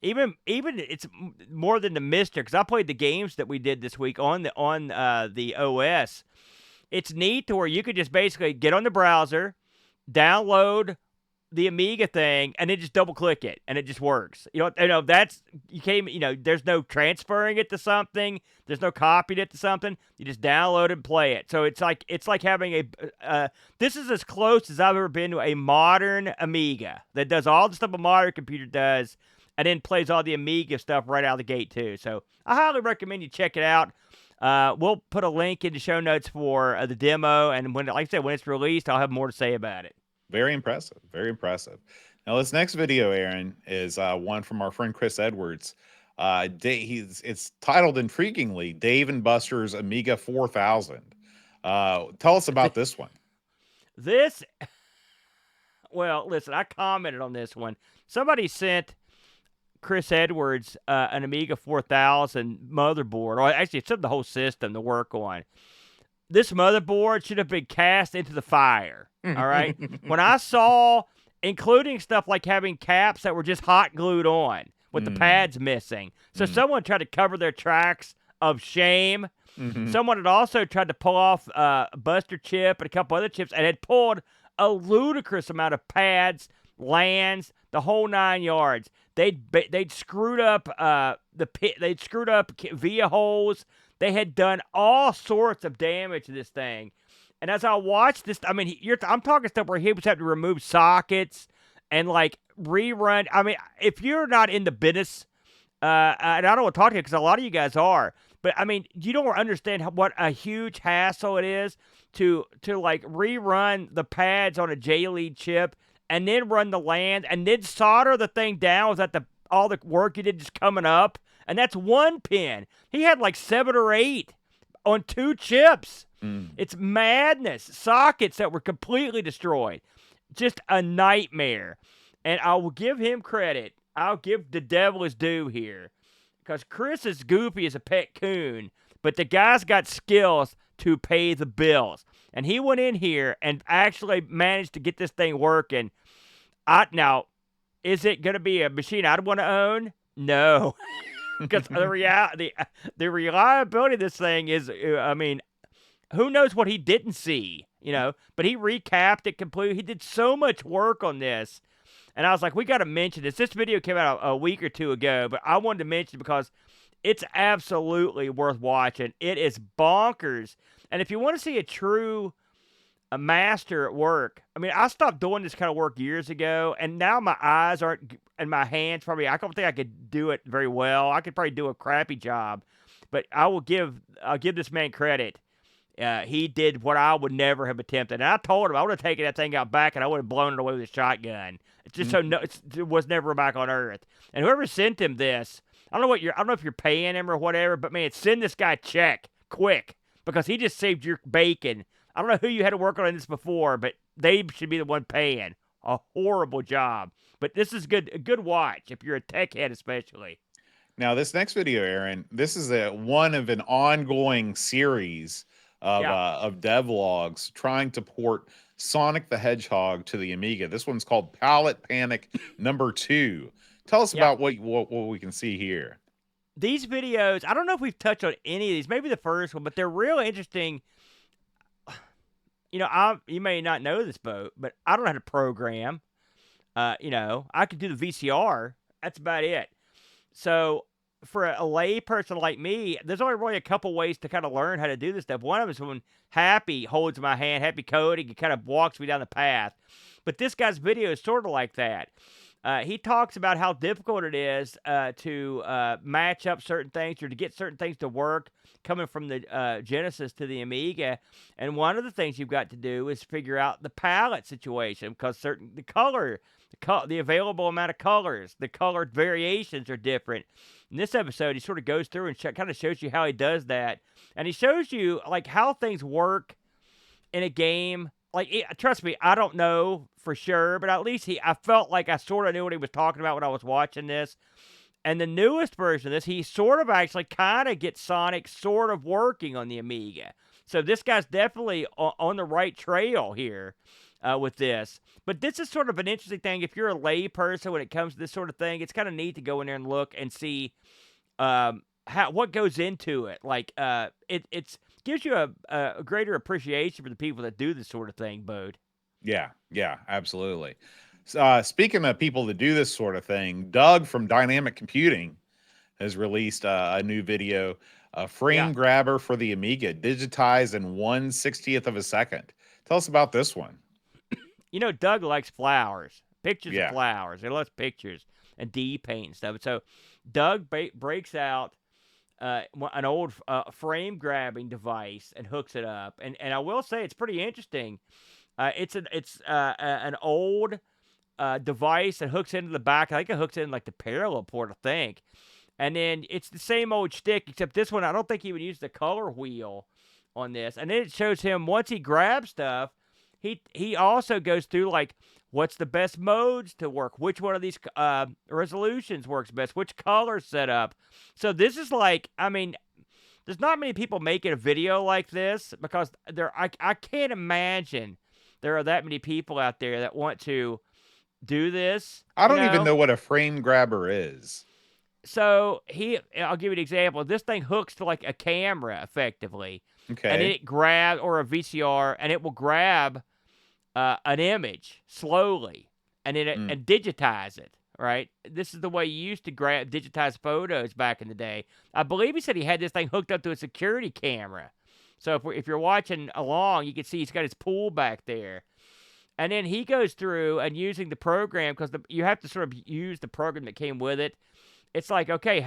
even it's more than the Mister, because I played the games that we did this week on the OS. It's neat to where you could just basically get on the browser, download the Amiga thing and then just double click it and it just works. There's no transferring it to something. There's no copying it to something. You just download it and play it. So it's like having this is as close as I've ever been to a modern Amiga that does all the stuff a modern computer does and then plays all the Amiga stuff right out of the gate too. So I highly recommend you check it out. We'll put a link in the show notes for the demo, and when it's released, I'll have more to say about it. Very impressive. Very impressive. Now, this next video, Aaron, is one from our friend Chris Edwards. It's titled intriguingly, Dave and Buster's Amiga 4000. Tell us about this one. Well, listen, I commented on this one. Somebody sent Chris Edwards an Amiga 4000 motherboard, or actually it's the whole system to work on. This motherboard should have been cast into the fire, all right? When I saw, including stuff like having caps that were just hot glued on with the pads missing. So someone tried to cover their tracks of shame. Someone had also tried to pull off Buster chip and a couple other chips and had pulled a ludicrous amount of pads, lands, the whole 9 yards. They'd screwed up the pit. They'd screwed up via holes. They had done all sorts of damage to this thing. And as I watched this, I mean, I'm talking stuff where he was having to remove sockets and like rerun. I mean, if you're not in the business, and I don't want to talk to you because a lot of you guys are, but I mean, you don't understand what a huge hassle it is to like rerun the pads on a J-Lead chip and then run the land and then solder the thing down without all the work you did just coming up. And that's one pin. He had like 7 or 8 on 2 chips. It's madness. Sockets that were completely destroyed. Just a nightmare. And I will give him credit. I'll give the devil his due here. Because Chris is goofy as a pet coon, but the guy's got skills to pay the bills. And he went in here and actually managed to get this thing working. Now, is it going to be a machine I'd want to own? No. Because the reliability of this thing is, I mean, who knows what he didn't see, but he recapped it completely. He did so much work on this. And I was like, we got to mention this. This video came out a week or 2 ago, but I wanted to mention it because it's absolutely worth watching. It is bonkers. And if you want to see a true master at work, I mean, I stopped doing this kind of work years ago, and now my eyes aren't, and my hands probably, I don't think I could do it very well. I could probably do a crappy job, but I'll give this man credit. He did what I would never have attempted. And I told him I would have taken that thing out back and I would have blown it away with a shotgun. It's just it was never back on Earth. And whoever sent him this, I don't know if you're paying him or whatever, but man, send this guy a check quick because he just saved your bacon. I don't know who you had to work on this before, but they should be the one paying. A horrible job. But this is a good watch if you're a tech head especially. Now, this next video, Aaron, this is one of an ongoing series of devlogs trying to port Sonic the Hedgehog to the Amiga. This one's called Palette Panic #2. Tell us about what we can see here. These videos, I don't know if we've touched on any of these, maybe the first one, but they're real interesting. You may not know this, Bo, but I don't know how to program. I could do the VCR. That's about it. So for a lay person like me, there's only really a couple ways to kind of learn how to do this stuff. One of them is when Happy holds my hand, Happy coding, and kind of walks me down the path. But this guy's video is sort of like that. He talks about how difficult it is to match up certain things or to get certain things to work coming from the Genesis to the Amiga. And one of the things you've got to do is figure out the palette situation because the available amount of colors, the colored variations are different. In this episode, he sort of goes through and kind of shows you how he does that. And he shows you like how things work in a game. Like, trust me, I don't know for sure, but at least I felt like I sort of knew what he was talking about when I was watching this. And the newest version of this, he sort of actually kind of gets Sonic sort of working on the Amiga. So this guy's definitely on the right trail here with this. But this is sort of an interesting thing. If you're a lay person when it comes to this sort of thing, it's kind of neat to go in there and look and see what goes into it. Like, it's gives you a greater appreciation for the people that do this sort of thing, Bode. Yeah, absolutely. Speaking of people that do this sort of thing, Doug from Dynamic Computing has released a new video, a Yeah. frame grabber for the Amiga, digitized in 1/60th of a second. Tell us about this one. You know, Doug likes flowers, pictures of Yeah. flowers. He loves pictures and paint and stuff. So Doug breaks out an old frame grabbing device and hooks it up. And I will say it's pretty interesting. It's an old device that hooks into the back. I think it hooks in like the parallel port, I think. And then it's the same old shtick, except this one I don't think he would use the color wheel on this. And then it shows him once he grabs stuff, he also goes through like what's the best modes to work, which one of these resolutions works best, which color set up. So this is like, I mean, there's not many people making a video like this because I can't imagine there are that many people out there that want to do this. I don't even know what a frame grabber is. So I'll give you an example. This thing hooks to like a camera effectively. Okay. And then it grabs, or a VCR, and it will grab an image slowly and then and digitize it, right? This is the way you used to digitize photos back in the day. I believe he said he had this thing hooked up to a security camera. So if you're watching along, you can see he's got his pool back there. And then he goes through and using the program, because you have to sort of use the program that came with it. It's like, okay,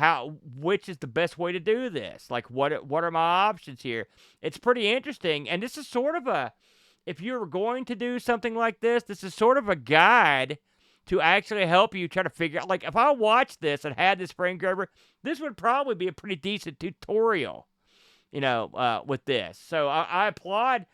which is the best way to do this? Like, what are my options here? It's pretty interesting, and this is sort of if you're going to do something like this is sort of a guide to actually help you try to figure out. Like, if I watched this and had this frame grabber, this would probably be a pretty decent tutorial, with this. So I applaud.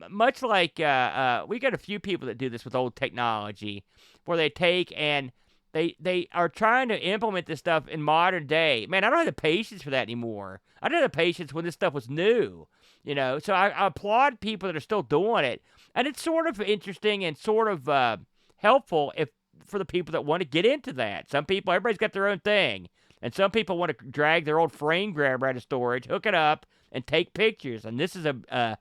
Much like we got a few people that do this with old technology, where they take and they are trying to implement this stuff in modern day. Man, I don't have the patience for that anymore. I didn't have the patience when this stuff was new, So I applaud people that are still doing it, and it's sort of interesting and sort of helpful for the people that want to get into that. Everybody's got their own thing, and some people want to drag their old frame grabber out of storage, hook it up, and take pictures. And this is a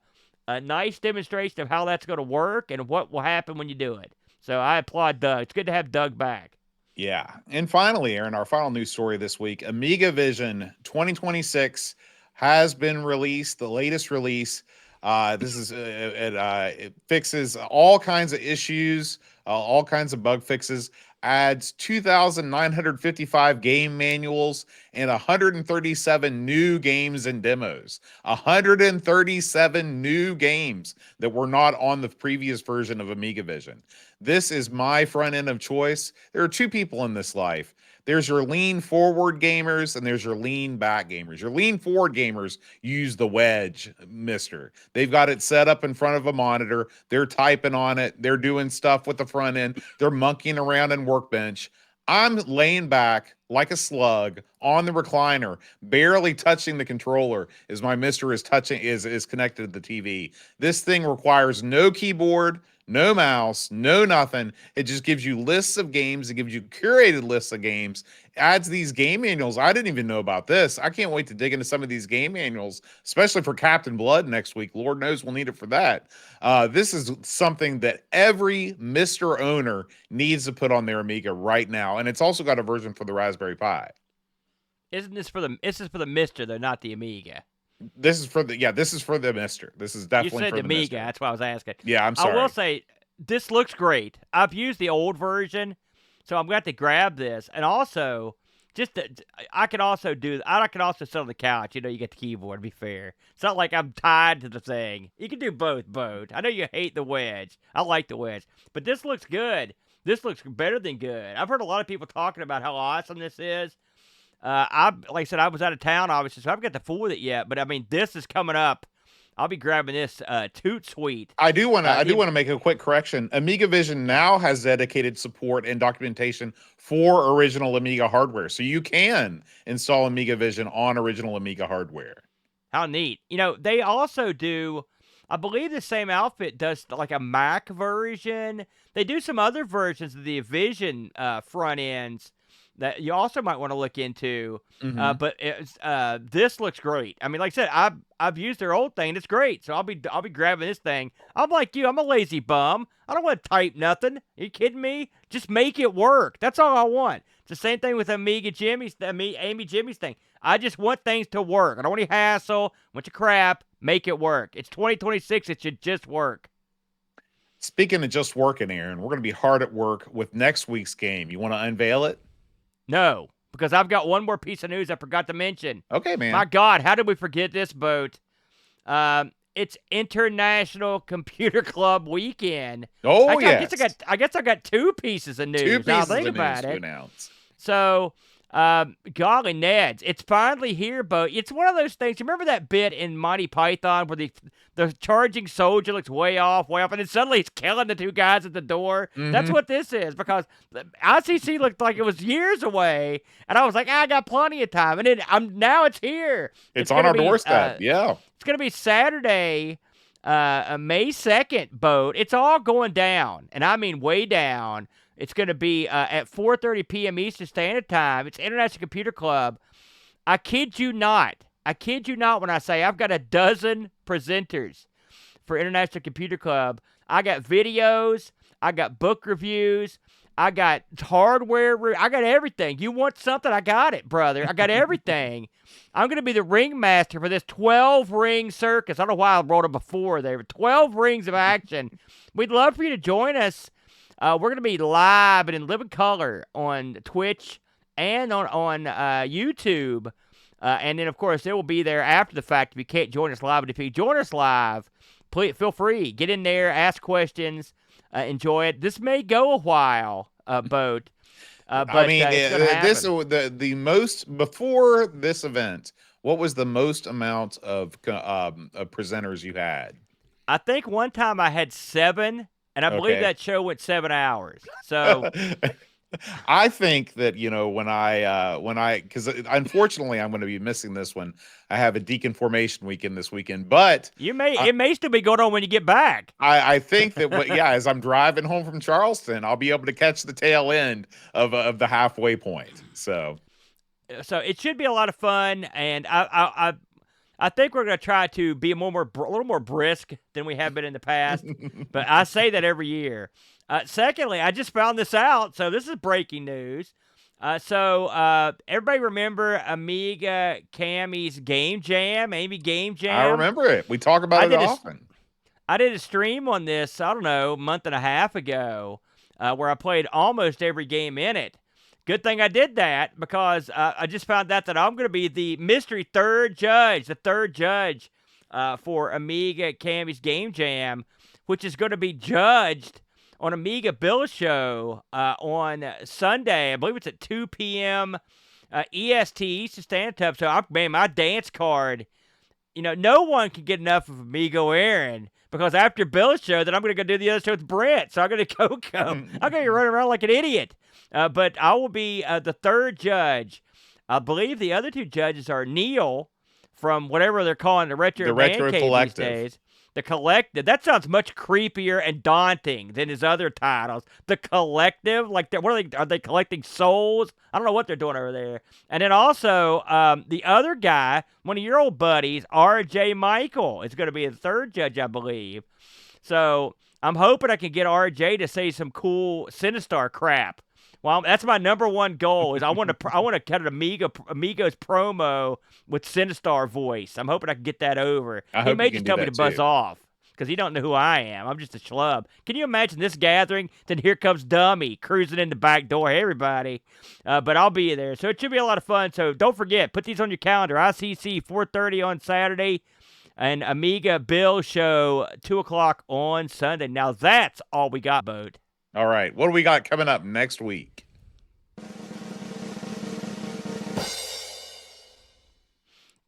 nice demonstration of how that's going to work and what will happen when you do it. So I applaud Doug. It's good to have Doug back. Yeah. And finally, Aaron, our final news story this week, Amiga Vision 2026 has been released, the latest release. This is it fixes all kinds of issues, all kinds of bug fixes, adds 2,955 game manuals and 137 new games and demos. 137 new games that were not on the previous version of Amiga Vision. This is my front end of choice. There are two people in this life. There's your lean forward gamers and there's your lean back gamers. Your lean forward gamers use the wedge, mister. They've got it set up in front of a monitor. They're typing on it. They're doing stuff with the front end. They're monkeying around in Workbench. I'm laying back like a slug on the recliner, barely touching the controller as my mister is connected to the TV. This thing requires no keyboard, no mouse, no nothing. It just gives you lists of games. It gives you curated lists of games. Adds these game manuals. I didn't even know about this. I can't wait to dig into some of these game manuals, especially for Captain Blood next week. Lord knows we'll need it for that. This is something that every Mr. owner needs to put on their Amiga right now. And it's also got a version for the Raspberry Pi. This is for the Mister, though, not the Amiga. This is for the Mister. This is definitely you said for the Amiga. Mister. That's why I was asking. Yeah, I'm sorry. I will say this looks great. I've used the old version, so I'm going to grab this, and also I could also sit on the couch. You get the keyboard. To be fair, it's not like I'm tied to the thing. You can do both. I know you hate the wedge. I like the wedge, but this looks good. This looks better than good. I've heard a lot of people talking about how awesome this is. Like I said, I was out of town, obviously, so I haven't got to fool with it yet. But I mean, this is coming up. I'll be grabbing this toot sweet. I do want to make a quick correction. Amiga Vision now has dedicated support and documentation for original Amiga hardware, so you can install Amiga Vision on original Amiga hardware. How neat! They also do. I believe the same outfit does like a Mac version. They do some other versions of the Vision front ends that you also might want to look into. Mhm. But this looks great. I mean, like I said, I've used their old thing. It's great. So I'll be grabbing this thing. I'm like you. I'm a lazy bum. I don't want to type nothing. Are you kidding me? Just make it work. That's all I want. It's the same thing with Amiga Jimmy's, Amy Jimmy's thing. I just want things to work. I don't want any hassle, bunch of crap. Make it work. It's 2026. It should just work. Speaking of just working, Aaron, we're going to be hard at work with next week's game. You want to unveil it? No, because I've got one more piece of news I forgot to mention. Okay, man. My God, how did we forget this, Boat? It's International Computer Club weekend. Oh, yes. yes. I guess I got two pieces of news. Two pieces think of about news to it. announce. So, golly Neds, it's finally here, Boat. It's one of those things. You remember that bit in Monty Python where the charging soldier looks way off, and then suddenly he's killing the two guys at the door? Mhm. That's what this is, because the ICC looked like it was years away, and I was like, I got plenty of time, and then now it's here. It's on our doorstep. Yeah. It's gonna be Saturday, May 2nd, Boat. It's all going down, and I mean way down. It's going to be at 4:30 p.m. Eastern Standard Time. It's International Computer Club. I kid you not. I kid you not when I say I've got a dozen presenters for International Computer Club. I got videos. I got book reviews. I got hardware. I got everything. You want something? I got it, brother. I got everything. I'm going to be the ringmaster for this 12-ring circus. I don't know why I wrote it before there. 12 rings of action. We'd love for you to join us. We're going to be live and in living color on Twitch and on YouTube. And then, of course, it will be there after the fact if you can't join us live. But if you join us live, please feel free. Get in there, ask questions, enjoy it. This may go a while, Boat. But I mean, this the most before this event, what was the most amount of presenters you had? I think one time I had 7. And I believe that show went 7 hours. So I think that, because unfortunately I'm going to be missing this one. I have a deacon formation weekend this weekend, but it may still be going on when you get back. I think that as I'm driving home from Charleston, I'll be able to catch the tail end of the halfway point. So it should be a lot of fun, and I think we're going to try to be a little more brisk than we have been in the past, but I say that every year. Secondly, I just found this out, so this is breaking news. So everybody remember Amiga Cammy's Game Jam, Amy Game Jam? I remember it. We talk about it often. I did a stream on this, I don't know, a month and a half ago, where I played almost every game in it. Good thing I did that, because I just found out that I'm going to be the mystery third judge for Amiga Cammy's Game Jam, which is going to be judged on Amiga Bill Show on Sunday. I believe it's at 2 p.m. EST, Eastern Standard Time. So, my dance card, no one can get enough of Amigo Aaron, because after Bill's show, then I'm going to go do the other show with Brent. So I'm going to go. I'm going to be running around like an idiot. But I will be the third judge. I believe the other two judges are Neil from whatever they're calling the Retro Collective these days. The Collective. That sounds much creepier and daunting than his other titles. The Collective, like are they collecting souls? I don't know what they're doing over there. And then also the other guy, one of your old buddies, R.J. Michael, is going to be the third judge, I believe. So I'm hoping I can get R.J. to say some cool Sinistar crap. Well, that's my number one goal. Is I want to cut an Amigos promo with Sinistar voice. I'm hoping I can get that over. He may just tell me to buzz off, because he don't know who I am. I'm just a schlub. Can you imagine this gathering? Then here comes Dummy cruising in the back door. Hey, everybody. But I'll be there. So it should be a lot of fun. So don't forget, put these on your calendar. ICC 4:30 on Saturday, and Amiga Bill Show 2 o'clock on Sunday. Now that's all we got, Boat. All right. What do we got coming up next week?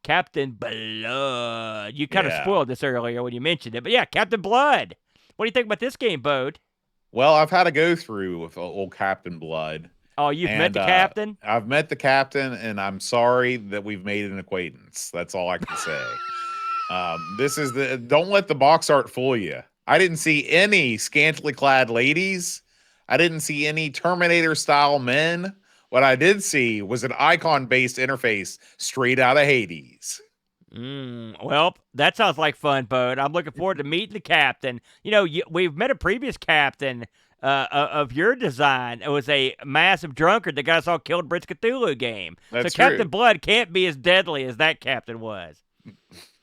Captain Blood. You kind of spoiled this earlier when you mentioned it. But yeah, Captain Blood. What do you think about this game, Bode? Well, I've had a go through with old Captain Blood. Oh, you've met the captain? I've met the captain, and I'm sorry that we've made an acquaintance. That's all I can say. Don't let the box art fool you. I didn't see any scantily clad ladies. I didn't see any Terminator-style men What I did see was an icon-based interface straight out of Hades. Well, that sounds like fun, Bud. I'm looking forward to meeting the captain. We've met a previous captain of your design. It was a massive drunkard that got us all killed in Bridge Cthulhu game. That's so Captain true. Blood can't be as deadly as that captain was.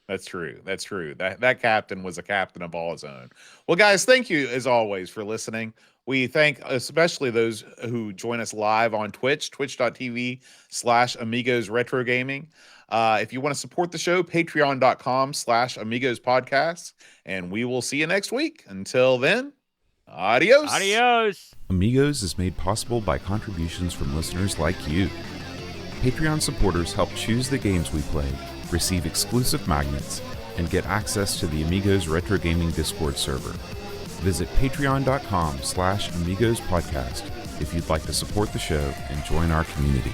That's true. That's true. That captain was a captain of all his own. Well, guys, thank you as always for listening. We thank especially those who join us live on Twitch, twitch.tv/Amigos Retro Gaming. If you want to support the show, patreon.com/Amigos Podcast. And we will see you next week. Until then, adios. Adios. Amigos is made possible by contributions from listeners like you. Patreon supporters help choose the games we play, receive exclusive magnets, and get access to the Amigos Retro Gaming Discord server. Visit patreon.com/Amigos Podcast if you'd like to support the show and join our community.